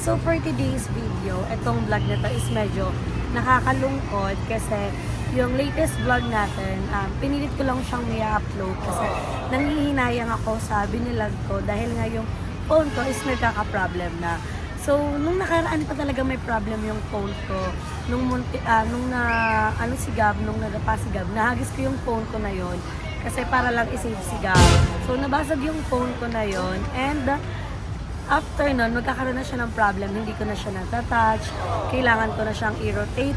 So for today's video, itong vlog na to is medyo nakakalungkod kasi yung latest vlog natin, pinilit ko lang siyang i-upload kasi nanghihinayang ako sa binilag ko dahil nga yung phone ko is nagkaka-problem na. So, nung nakaraan pa talaga may problem yung phone ko. Nung nadapa si Gab, nahagis ko yung phone ko na yon kasi para lang isave si Gab. So, nabasag yung phone ko na yon and after nun, magkakaroon na siya ng problem. Hindi ko na siya natatouch. Kailangan ko na siyang i-rotate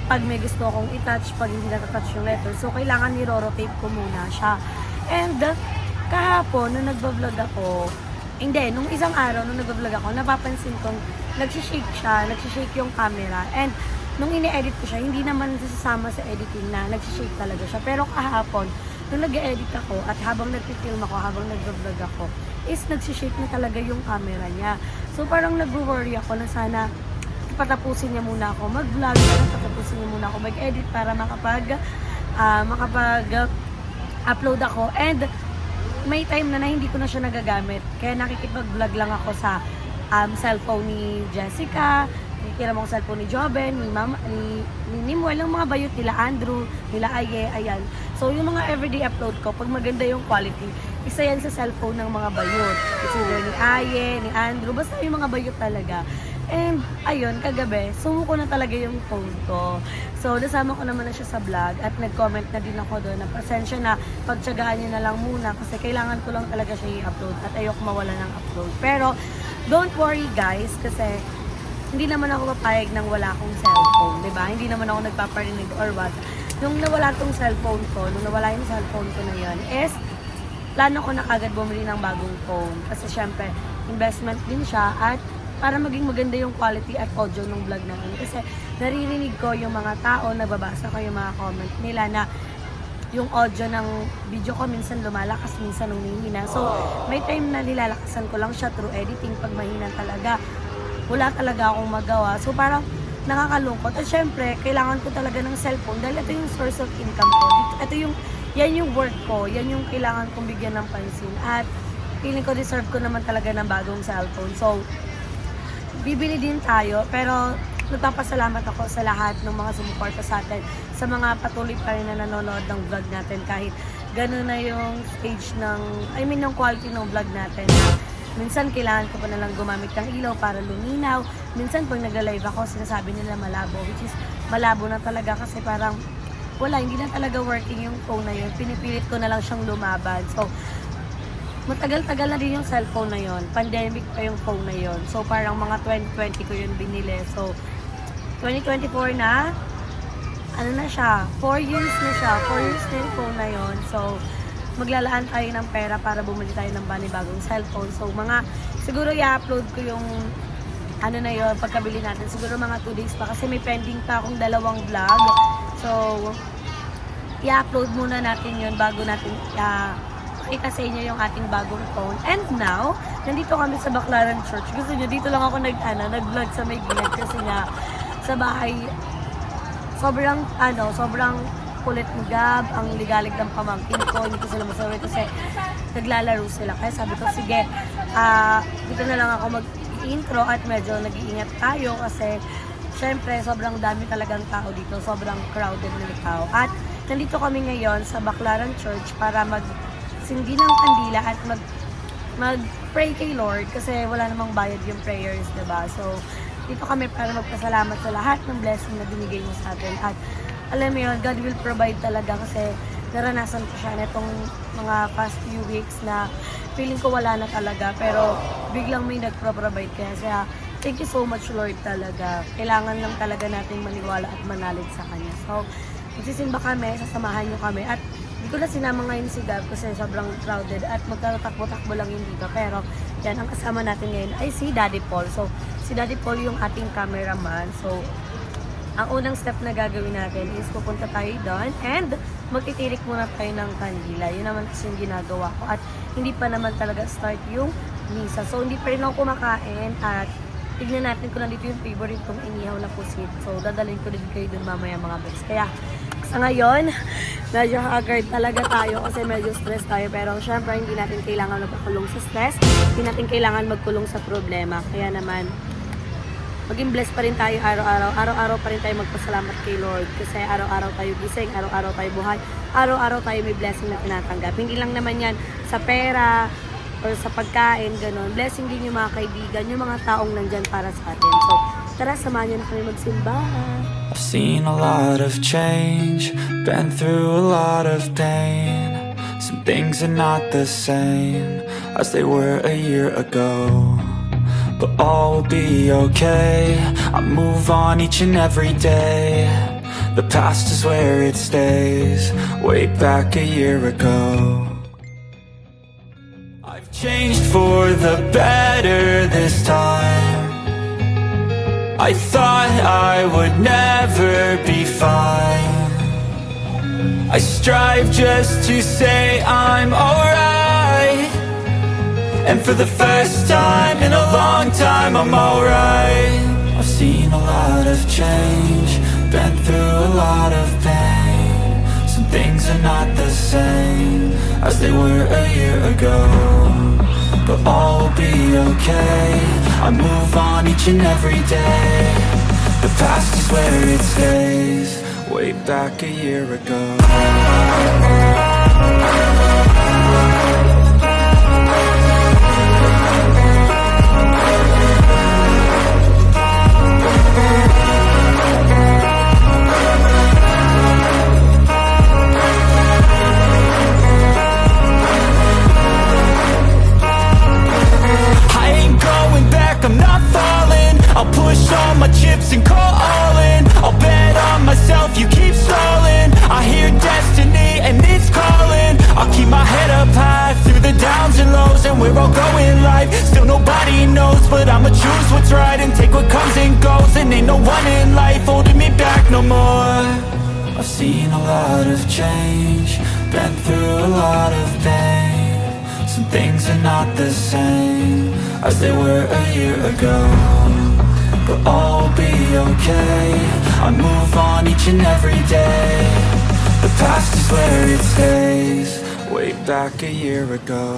pag may gusto akong i-touch, pag hindi natatouch yung letter. So, kailangan i-rotate ko muna siya. And kahapon, nung nagbablog ako, nung isang araw, nung nagbablog ako, napapansin kong nagsishake siya, nagsishake yung camera. And nung ini-edit ko siya, hindi naman sasama sa editing na nagsishake talaga siya. Pero kahapon, nung nag-edit ako at habang nag-film ako, habang nag-vlog ako, is nagsishake na talaga yung camera niya. So parang nag-worry ako na sana patapusin niya muna ako mag-vlog, patapusin niya muna ako mag-edit para makapag-upload ako. And may time na hindi ko na siya nagagamit. Kaya nakikipag-vlog lang ako sa cellphone ni Jessica, nakikira mo ang cellphone ni Joben, ni Nimuel, ang mga bayot nila Andrew, nila Aye, ayan. So yung mga everyday upload ko, pag maganda yung quality, isa yan sa cellphone ng mga bayot. It's either ni Aye, ni Andrew, basta yung mga bayot talaga. And ayun, kagabi, sumuko na talaga yung phone ko. So nasama ko naman na siya sa vlog at nag-comment na din ako doon na pasensya na, pagtsagaan niya na lang muna kasi kailangan ko lang talaga siya i-upload at ayoko mawala ng upload. Pero don't worry guys, kasi hindi naman ako papayag nang wala akong cellphone, di ba? Hindi naman ako nagpaparinig or what. Nung nawala tong cellphone ko, nung nawala yung cellphone ko na yun, is plano ko na agad bumili ng bagong phone. Kasi syempre, investment din siya at para maging maganda yung quality at audio ng vlog namin. Kasi naririnig ko yung mga tao, nababasa ko yung mga comment nila na yung audio ng video ko minsan lumalakas, minsan humihina. So, may time na nilalakasan ko lang siya through editing pag mahina talaga. Wala talaga akong magawa. So, parang nakakalungkot. At syempre, kailangan ko talaga ng cellphone dahil ito yung source of income ko. Yan yung work ko. Yan yung kailangan kong bigyan ng pansin. At feeling ko deserve ko naman talaga ng bagong cellphone. So, bibili din tayo. Pero, nagpapasalamat ako sa lahat ng mga sumuporta sa atin, sa mga patuloy pa rin na nanonood ng vlog natin kahit gano'n na yung stage ng quality ng vlog natin na minsan kailangan ko pa nalang gumamit ng ilaw para luminaw. Minsan pag nag-live ako, sinasabi nila malabo, which is malabo na talaga kasi parang hindi na talaga working yung phone na yun. Pinipilit ko na lang siyang lumaban. So, matagal-tagal na din yung cellphone na yun. Pandemic pa yung phone na yun. So, parang mga 2020 ko yun binili. So, 2024 na, na siya, 4 years na siya. 4 years na yung phone na yun. So, maglalaan tayo ng pera para bumili tayo ng bagong cellphone. So, siguro i-upload ko yung, na yun, pagkabili natin. Siguro mga 2 days pa kasi may pending pa akong 2 vlog. So, i-upload muna natin yun bago natin, pakita sa inyo yung ating bagong phone. And now, nandito kami sa Baclaran Church. Gusto nyo, dito lang ako nag-vlog sa may gilid kasi nga, sa bahay, sobrang kulit ni Gab, ang ligalig ng pamangkin ko, hindi ko sila masabi kasi naglalaro sila. Kaya sabi ko, sige, dito na lang ako mag-intro at medyo nag-iingat tayo kasi syempre, sobrang dami talagang tao dito, sobrang crowded na tao. At nandito kami ngayon sa Baclaran Church para magsindi ng kandila at mag-pray kay Lord kasi wala namang bayad yung prayers, diba? So, dito kami para magpasalamat sa lahat ng blessing na binigay mo sa atin. At alam mo yun, God will provide talaga kasi naranasan ko siya netong mga past few weeks na feeling ko wala na talaga pero biglang may nagpro-provide kaya thank you so much Lord talaga. Kailangan lang talaga natin maniwala at manalig sa Kanya. So, magsisimba kami, sasamahan nyo kami at hindi ko na sinama ngayon si Gab kasi sobrang crowded at magtatakbo-takbo lang yun dito. Pero yan, ang kasama natin ngayon ay si Daddy Paul. So, si Daddy Paul yung ating cameraman. So, ang unang step na gagawin natin is pupunta tayo doon and magtitirik muna tayo ng kandila. Yun naman kasi yung ginagawa ko at hindi pa naman talaga start yung misa. So, hindi pa rin ako kumakain at tignan natin kung nandito yung favorite kong inihaw na pusit. So, dadalhin ko din kayo dun mamaya mga boys. Kaya, sa ngayon, medyo haggard talaga tayo kasi medyo stress tayo. Pero, syempre, hindi natin kailangan magpakulong sa stress. Hindi natin kailangan magkulong sa problema. Kaya naman, maging blessed pa rin tayo araw-araw. Araw-araw pa rin tayo magpasalamat kay Lord. Kasi araw-araw tayo gising, araw-araw tayo buhay, araw-araw tayo may blessing na tinatanggap. Hindi lang naman yan sa pera or sa pagkain, ganun. Blessing din yung mga kaibigan, yung mga taong nandyan para sa atin. So, tara, samahan niyo na kami magsimba. I've seen a lot of change, been through a lot of pain. Some things are not the same as they were a year ago, but all will be okay. I move on each and every day. The past is where it stays, way back a year ago. I've changed for the better this time. I thought I would never be fine. I strive just to say I'm alright, and for the first time in a long time I'm alright. I've seen a lot of change, been through a lot of pain. Some things are not the same as they were a year ago, but all will be okay. I move on each and every day. The past is where it stays, way back a year ago. I'm not falling. I'll push all my chips and call all in. I'll bet on myself, you keep stalling. I hear destiny and it's calling. I'll keep my head up high through the downs and lows, and we're all going life. Still nobody knows, but I'ma choose what's right and take what comes and goes. And ain't no one in life holding me back no more. I've seen a lot of change, been through a lot of pain. Some things are not the same as they were a year ago, but all will be okay. I move on each and every day. The past is where it stays, way back a year ago.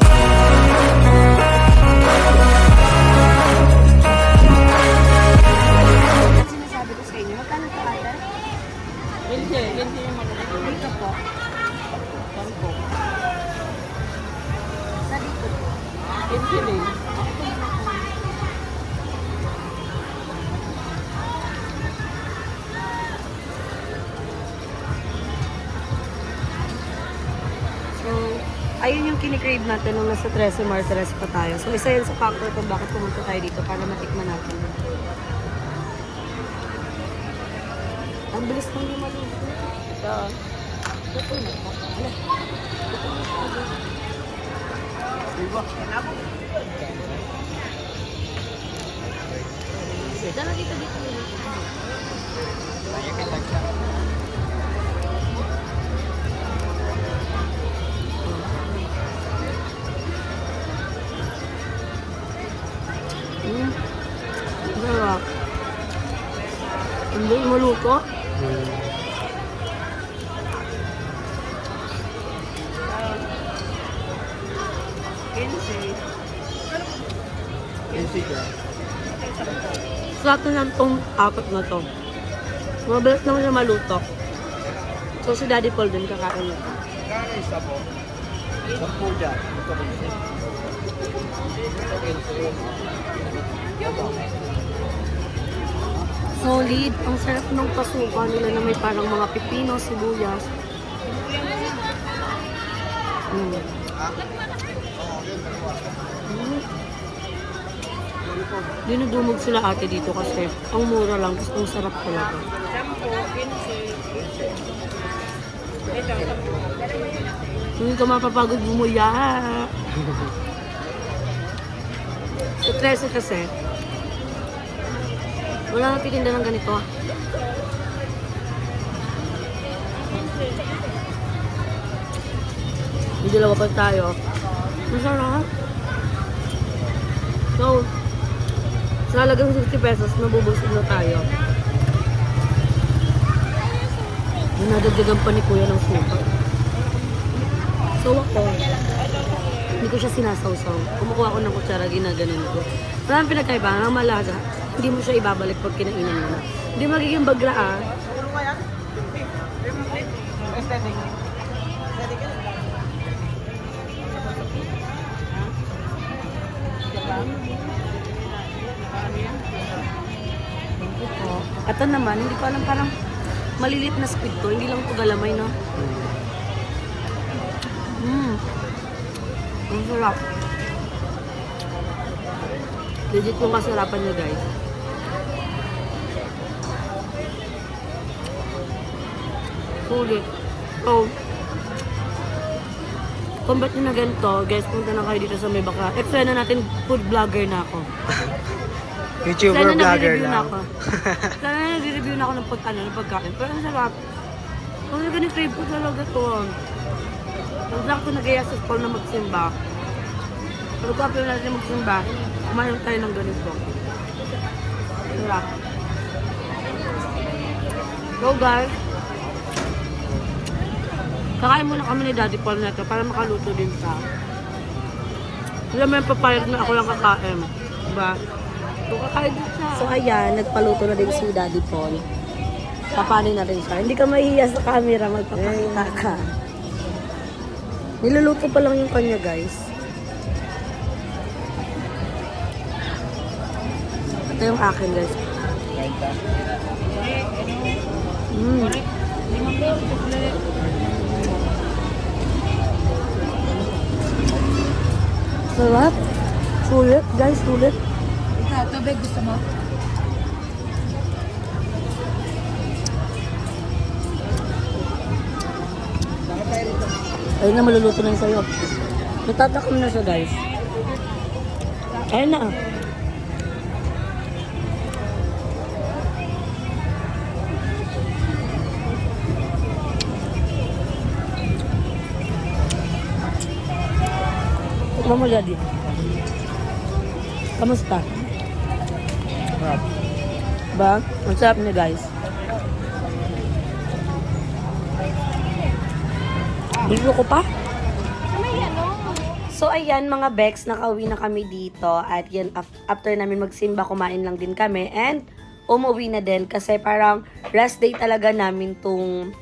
Sinasabi ko sa inyo, magkano ito ate? 20 yung magkano. Dito po. Saan po? Sa dito po. 20 din. Ayun yung kinikrave natin nung nasa 13 Martires pa tayo. So, isa yun sa factor kung bakit pumunta tayo dito para matikman natin. Ang bilis nang yung maluto. Ito na. Dala dito. Sarap. Hindi maluto. Sarap na lang itong apat na to. Mabilis naman siya maluto. So si Daddy Paul din kakain nito. Isa po. Isa po dyan. Solid. Ang sarap ng pasuka nila na may parang mga pipino, sibuyas. Dinudumog sila ate dito kasi ang mura lang, tapos ang sarap talaga. Hindi ka mapapagod bumuya. Sa 13 kasi, wala nang titinda ng ganito. May dalawa pa tayo. Masarap. So, sa halagang 60 pesos, nabubusog na tayo. Nadagdagan pa ni Kuya ng suka. So ako, hindi ko siya sinasawsaw. Kumukuha ko ng kutsara, ginaganon ko. Maraming pinagkaiba, ang malaga. hindi mo siya ibabalik pag kinainan mo na. Hindi magiging bagla ah. Ito naman, hindi ko alam, parang malilit na squid to. Hindi lang ito galamay, no? Ang sarap. Legit yung kasarapan niya, guys. Sulit. So, kung ba't nyo na ganito, guys, punta na kayo dito sa may baka. Explain na natin, food vlogger na ako. YouTuber Sana vlogger nag-review na lang. ako. Sana nag-review na ako ng pagkain. Pero ang sarap. Kung nag-crave ko talaga to. Ang lang ko nag-aya sa school na magsimba. Pero kung apil natin magsimba, kumain tayo ng ganito. Sarap. So guys, kakain muna kami ni Daddy Paul na ito para makaluto din sa. Alam mo yung papayag na ako lang kakain. Diba? So ayan, nagpaluto na din si Daddy Paul. Papanin na rin siya. Hindi ka mahihiya sa camera, magpapakita ka. Niluluto pa lang yung kanya, guys. Ito yung akin, guys. Sarap. Sulit, guys, sulit. Tubig gusto mo? Ayun na, maluluto na yun sa'yo. Natatakam na siya, guys. Ayun na. Tikman mo, Daddy. Kamusta? Ba? Ang sarap niya, guys. Gusto ko pa? So, ayan mga Bex, nakauwi na kami dito. At yan, after namin magsimba, kumain lang din kami. And, umuwi na din kasi parang rest day talaga namin tong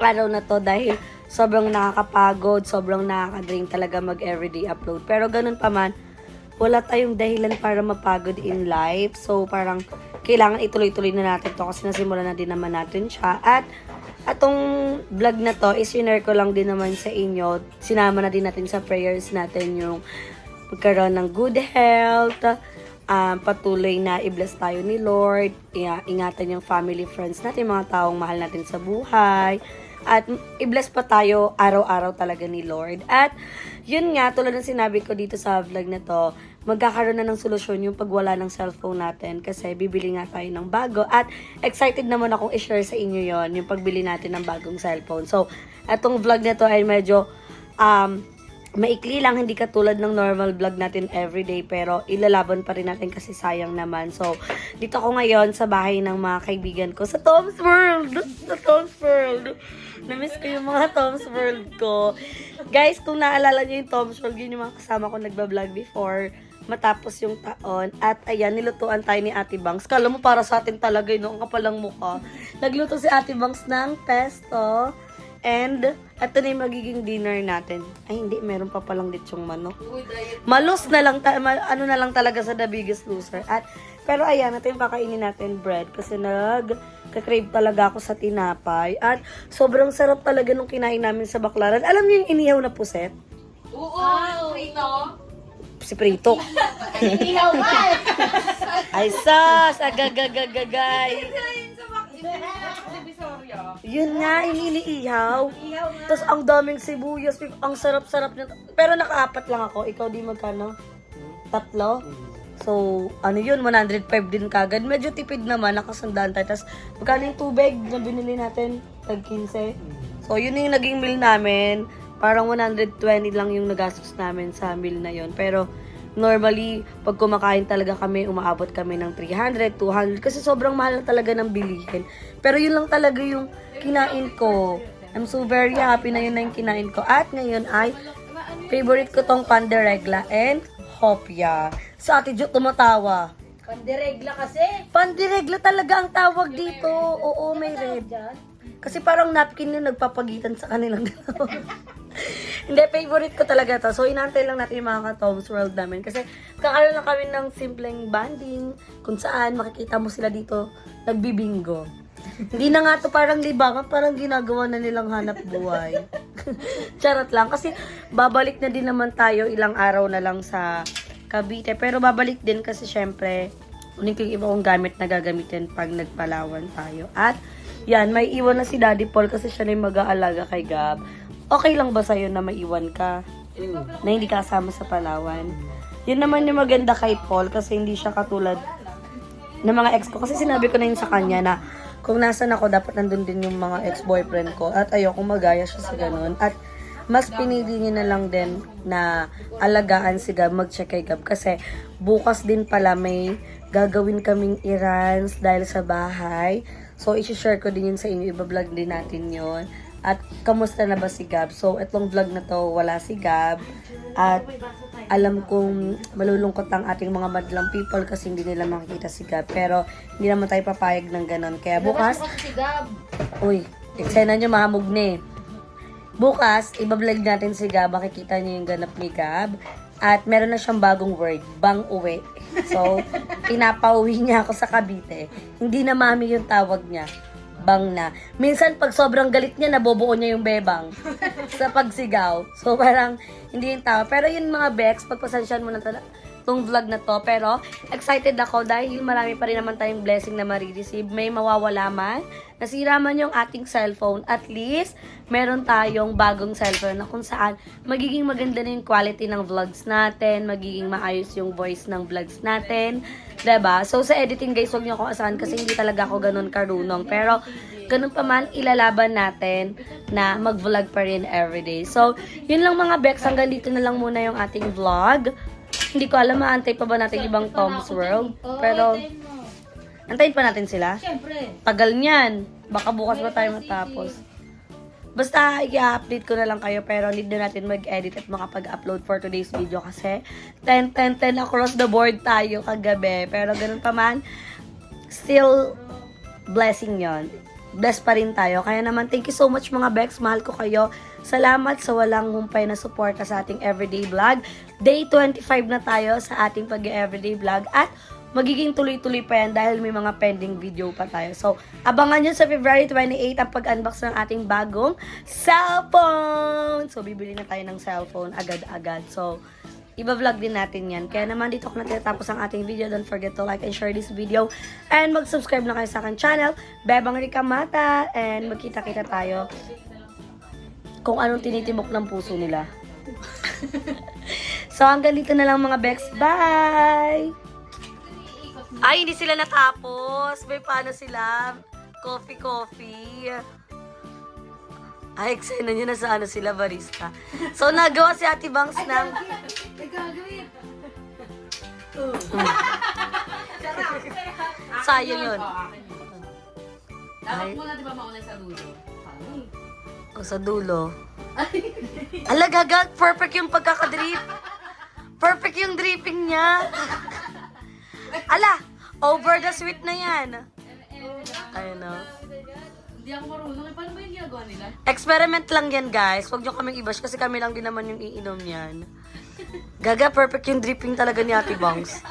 araw na to dahil sobrang nakakapagod, sobrang nakaka-drain talaga mag-everyday upload. Pero ganun pa man, wala tayong dahilan para mapagod in life. So, parang kailangan ituloy-tuloy na natin to kasi nasimulan na din naman natin siya. At atong vlog na to, is-share ko lang din naman sa inyo. Sinama na din natin sa prayers natin yung magkaroon ng good health, patuloy na i-bless tayo ni Lord, ingatan yung family, friends natin, mga taong mahal natin sa buhay, at i-bless pa tayo araw-araw talaga ni Lord. At yun nga, tulad ng sinabi ko dito sa vlog na to, magkakaroon na ng solusyon yung pagwala ng cellphone natin kasi bibili nga tayo ng bago at excited naman akong i-share sa inyo yon yung pagbili natin ng bagong cellphone. So, atong vlog na to ay medyo maikli lang, hindi katulad ng normal vlog natin everyday, pero ilalaban pa rin natin kasi sayang naman. So, dito ako ngayon sa bahay ng mga kaibigan ko sa Tom's World. Sa Tom's World. Namiss ko yung mga Tom's World ko. Guys, kung naalala niyo yung Tom's World, yun yung mga kasama ko nagbablog before matapos yung taon. At ayan, nilutuan tayo ni Ate Bangs. Kala mo para sa atin talaga yun, ang kapalang mukha. Nagluto si Ate Bangs ng pesto. And, ito na yung magiging dinner natin. Ay, hindi. Meron pa palang lechong manok. Malos na lang, ano na lang talaga sa The Biggest Loser. At, pero ayan, ito yung pakainin natin bread. Kasi nag-crave talaga ako sa tinapay. At, sobrang sarap talaga nung kinain namin sa Baklaran. Alam niyo yung inihaw na puset? Oo, prito. Si Prito. Inihaw ba? Ay, sus! Agagagagagay. Yun nga, iniihaw. Tapos ang daming sibuyas. Ang sarap-sarap nito. Pero nakaapat lang ako. Ikaw di magkano? 3? So, ano yun? 105 din kagad. Medyo tipid naman. Nakasandaan tayo. Tapos, magkano yung tubig na binili natin? Tag 15. So, yun yung naging meal namin. Parang 120 lang yung nagastos namin sa meal na yun. Pero, normally, pag kumakain talaga kami, umaabot kami ng 300, 200. Kasi sobrang mahal na talaga ng bilihin. Pero yun lang talaga yung kinain ko. I'm so very happy na yun na yung kinain ko. At ngayon ay, favorite ko tong Panderegla and Hopia. Sa Ate Jo tumatawa. Pandiregla kasi. Pandiregla talaga ang tawag dito. Oo, may red. Kasi parang napkin yung nagpapagitan sa kanilang dalawa. Hindi, favorite ko talaga to. So, inantay lang natin yung mga ka-Tom's World namin. Kasi kakaroon lang kami ng simpleng banding kung saan makikita mo sila dito nagbibingo. Hindi na nga to parang libangan, parang ginagawa na nilang hanap buhay. Charot lang. Kasi babalik na din naman tayo ilang araw na lang sa Cavite. Pero babalik din kasi syempre, unin ko yung iba kong gamit na gagamitin pag nagpalawan tayo. At yan, may iwan na si Daddy Paul kasi siya na yung mag-aalaga kay Gab. Okay lang ba sa'yo na maiwan ka? Na hindi ka kasama sa Palawan? Yun naman yung maganda kay Paul kasi hindi siya katulad ng mga ex ko. Kasi sinabi ko na yun sa kanya na kung nasan ako, dapat nandun din yung mga ex-boyfriend ko. At ayokong magaya siya sa ganun. At mas pinili niya na lang din na alagaan si Gab, mag-check kay Gab. Kasi bukas din pala may gagawin kaming errands dahil sa bahay. So, isi-share ko din yun sa inyo. Iba-vlog din natin yun. At kamusta na ba si Gab? So, itong vlog na to, wala si Gab. At alam kong malulungkot ang ating mga madlang people kasi hindi nila makikita si Gab. Pero hindi naman tayo papayag ng ganon. Kaya bukas, Si Gab. uy, eksena nyo mahamog na eh. Bukas, iba-vlog natin si Gab. Makikita nyo yung ganap ni Gab. At meron na siyang bagong word, bang uwi. So, pinapauwi niya ako sa Cavite. Hindi na mami yung tawag niya. Bang na. Minsan, pag sobrang galit niya, nabobuo niya yung bebang sa pagsigaw. So, parang hindi yung tawag. Pero yun mga Bex, pagpasansyan mo na itong vlog na to. Pero, excited ako dahil marami pa rin naman tayong blessing na marireceive. May mawawala man. Nasira man yung ating cellphone. At least, meron tayong bagong cellphone na kung saan magiging maganda na yung quality ng vlogs natin. Magiging maayos yung voice ng vlogs natin. Diba? So, sa editing guys, huwag niyo ako asahan kasi hindi talaga ako ganun karunong. Pero, ganun pa man, ilalaban natin na mag-vlog pa rin everyday. So, yun lang mga Bex. Hanggang dito na lang muna yung ating vlog. Hindi ko alam, maantay pa ba natin ibang Tom's World? Pero, antayin pa natin sila? Siyempre. Tagal niyan. Baka bukas ba tayo matapos? Basta, i-update ko na lang kayo pero need na natin mag-edit at makapag-upload for today's video kasi 10 across the board tayo kagabi. Pero ganun pa man, still blessing yon. Blessed pa rin tayo. Kaya naman, thank you so much mga Bex. Mahal ko kayo. Salamat sa walang humpay na suporta sa ating everyday vlog. Day 25 na tayo sa ating pag-everyday vlog at magiging tuloy-tuloy pa yan dahil may mga pending video pa tayo. So, abangan nyo sa February 28 ang pag-unbox ng ating bagong cellphone! So, bibili na tayo ng cellphone agad-agad. So, iba-vlog din natin yan. Kaya naman dito ko na tinatapos ang ating video. Don't forget to like and share this video. And mag-subscribe na kayo sa aking channel, Bebang Rica Mata. And magkita-kita tayo kung anong tinitibok ng puso nila. So, hanggang dito na lang mga Bex. Bye! Ay, hindi sila natapos. May paano sila? Coffee. Ay, eksena nyo na sa ano sila, barista. So, nagawa si Ate Bangs ng... Sayang yun. Dapat mo na di ba mauna sa dulo? O, sa dulo. Ala, gagag. Perfect yung pagkakadrip. Perfect yung dripping niya. Ala, over the sweet na yan. Ayun o. Hindi ako marunong. Paano ba yung ginagawa nila? Experiment lang yan, guys. Huwag nyo kaming i-bash kasi kami lang din naman yung iinom yan. Gaga, perfect yung dripping talaga ni Ate Bangs.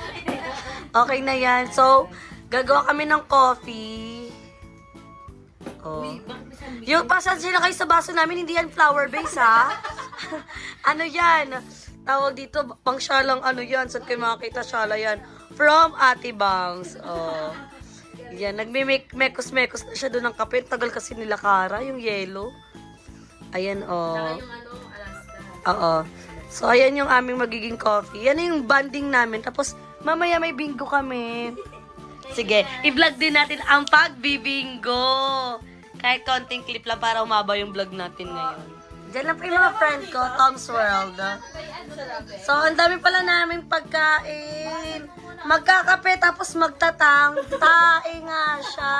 Okay na yan. So, gagawa kami ng coffee. Oh. Yung pasensya na kayo sa baso namin, hindi yan flower base, ha? Ano yan? Tawag dito, pang syalang ano yan. Saan kayo makakita syala yan? From Ate Bangs. Oh. Yan, nagme-mekos-mekos na siya doon ng kape. Tagal kasi nila Kara, yung yellow. Ayan, oh. Oo. So, ayan yung aming magiging coffee. Yan yung banding namin. Tapos, mamaya may bingo kami. Sige, i-vlog din natin ang pagbibingo. Kahit konting clip lang para umaba yung vlog natin ngayon. Diyan lang pa yung mga friend ko, Tom's World. So, ang dami pala namin pagkain. Magkakape tapos magtatang. Tae nga siya.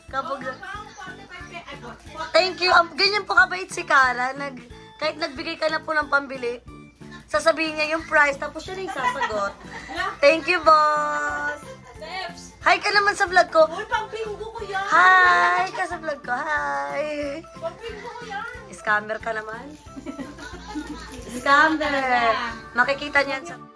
Kapag... Thank you. Ganyan po kabait si Kara. Kahit nagbigay ka na po ng pambili. sasabihin niya yung price, tapos siya na yung sasagot. Thank you, boss! Hi ka naman sa vlog ko. Uy, pang-bingo ko yan! Hi ka sa vlog ko. Hi! Pang-bingo ko yan! Scammer ka naman. Scammer! Makikita niyan sa...